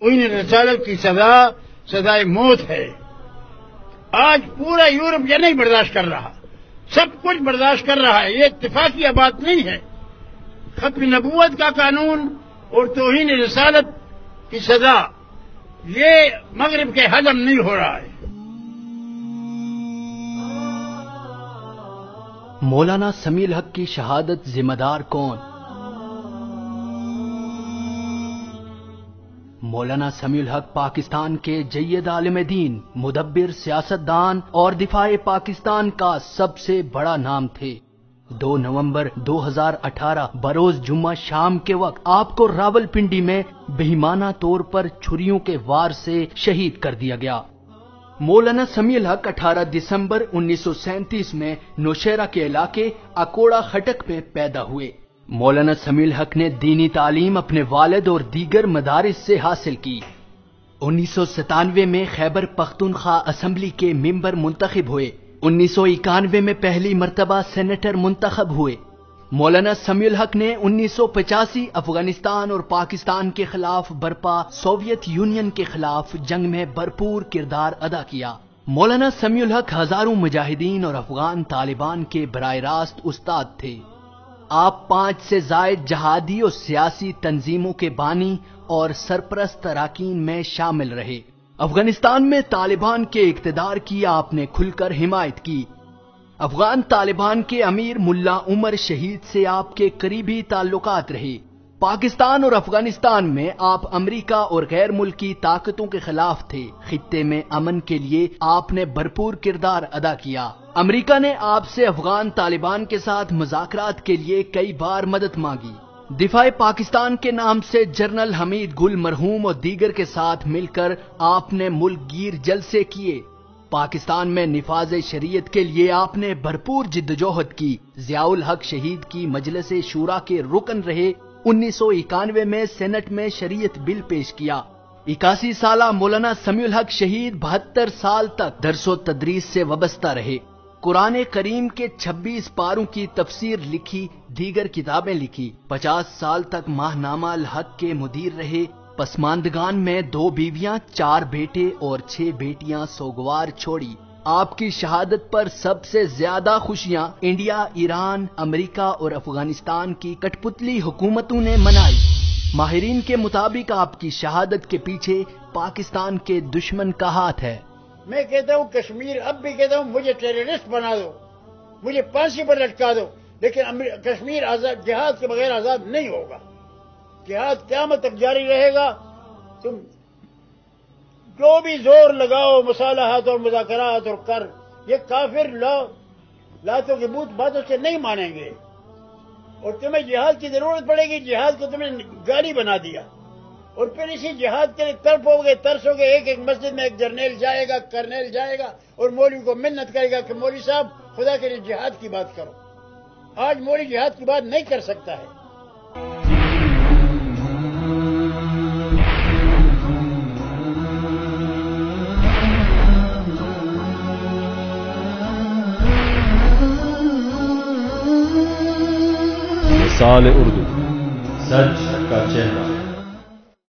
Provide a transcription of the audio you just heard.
توہین رسالت کی سزا سزائے موت ہے۔ آج پورا یورپ یہ نہیں برداشت کر رہا، سب کچھ برداشت کر رہا ہے، یہ اتفاقی بات نہیں ہے۔ ختم نبوت کا قانون اور توہین رسالت کی سزا یہ مغرب کے ہضم نہیں ہو رہا ہے۔ مولانا سمیع الحق کی شہادت ذمہ دار کون؟ مولانا سمیع الحق پاکستان کے جید عالم دین، مدبر، سیاستدان اور دفاع پاکستان کا سب سے بڑا نام تھے۔ 2 نومبر 2018 بروز جمعہ شام کے وقت آپ کو راولپنڈی میں بہیمانہ طور پر چھریوں کے وار سے شہید کر دیا گیا۔ مولانا سمیع الحق 18 دسمبر 1937 میں نوشہرہ کے علاقے اکوڑا خٹک میں پیدا ہوئے۔ مولانا سمیع الحق نے دینی تعلیم اپنے والد اور دیگر مدارس سے حاصل کی۔ 1997 میں خیبر پختونخوا اسمبلی کے ممبر منتخب ہوئے۔ 1991 میں پہلی مرتبہ سینیٹر منتخب ہوئے۔ مولانا سمیع الحق نے 1985 افغانستان اور پاکستان کے خلاف برپا سوویت یونین کے خلاف جنگ میں بھرپور کردار ادا کیا۔ مولانا سمیع الحق ہزاروں مجاہدین اور افغان طالبان کے براہ راست استاد تھے۔ آپ 5 سے زائد جہادی اور سیاسی تنظیموں کے بانی اور سرپرست اراکین میں شامل رہے۔ افغانستان میں طالبان کے اقتدار کی آپ نے کھل کر حمایت کی۔ افغان طالبان کے امیر ملا عمر شہید سے آپ کے قریبی تعلقات رہے۔ پاکستان اور افغانستان میں آپ امریکہ اور غیر ملکی طاقتوں کے خلاف تھے۔ خطے میں امن کے لیے آپ نے بھرپور کردار ادا کیا۔ امریکہ نے آپ سے افغان طالبان کے ساتھ مذاکرات کے لیے کئی بار مدد مانگی۔ دفاع پاکستان کے نام سے جنرل حمید گل مرحوم اور دیگر کے ساتھ مل کر آپ نے ملک گیر جلسے کیے۔ پاکستان میں نفاذ شریعت کے لیے آپ نے بھرپور جدوجہد کی۔ ضیاء الحق شہید کی مجلس شورا کے رکن رہے۔ 1991 میں سینٹ میں شریعت بل پیش کیا۔ 81 سالہ مولانا سمیع الحق شہید 72 سال تک درس و تدریس سے وابستہ رہے۔ قرآن کریم کے 26 پاروں کی تفسیر لکھی، دیگر کتابیں لکھی۔ 50 سال تک ماہنامہ الحق کے مدیر رہے۔ پسماندگان میں 2 بیویاں، 4 بیٹے اور 6 بیٹیاں سوگوار چھوڑی۔ آپ کی شہادت پر سب سے زیادہ خوشیاں انڈیا، ایران، امریکہ اور افغانستان کی کٹ پتلی حکومتوں نے منائی۔ ماہرین کے مطابق آپ کی شہادت کے پیچھے پاکستان کے دشمن کا ہاتھ ہے۔ میں کہتا ہوں کشمیر اب بھی کہتا ہوں مجھے ٹیررسٹ بنا دو، مجھے پھانسی پر لٹکا دو، لیکن کشمیر آزاد جہاد کے بغیر آزاد نہیں ہوگا۔ جہاد قیامت تک جاری رہے گا۔ تم جو بھی زور لگاؤ مصالحات اور مذاکرات اور کر، یہ کافر لاتوں کے بت باتوں سے نہیں مانیں گے، اور تمہیں جہاد کی ضرورت پڑے گی۔ جہاد کو تم نے گالی بنا دیا، اور پھر اسی جہاد کے لیے تڑپو گے، ترسو گے۔ ایک مسجد میں ایک جرنیل جائے گا، کرنیل جائے گا اور مولوی کو منت کرے گا کہ مولوی صاحب خدا کے لیے جہاد کی بات کرو۔ آج مولوی جہاد کی بات نہیں کر سکتا ہے۔ مثال اردو، سچ کا چہرہ۔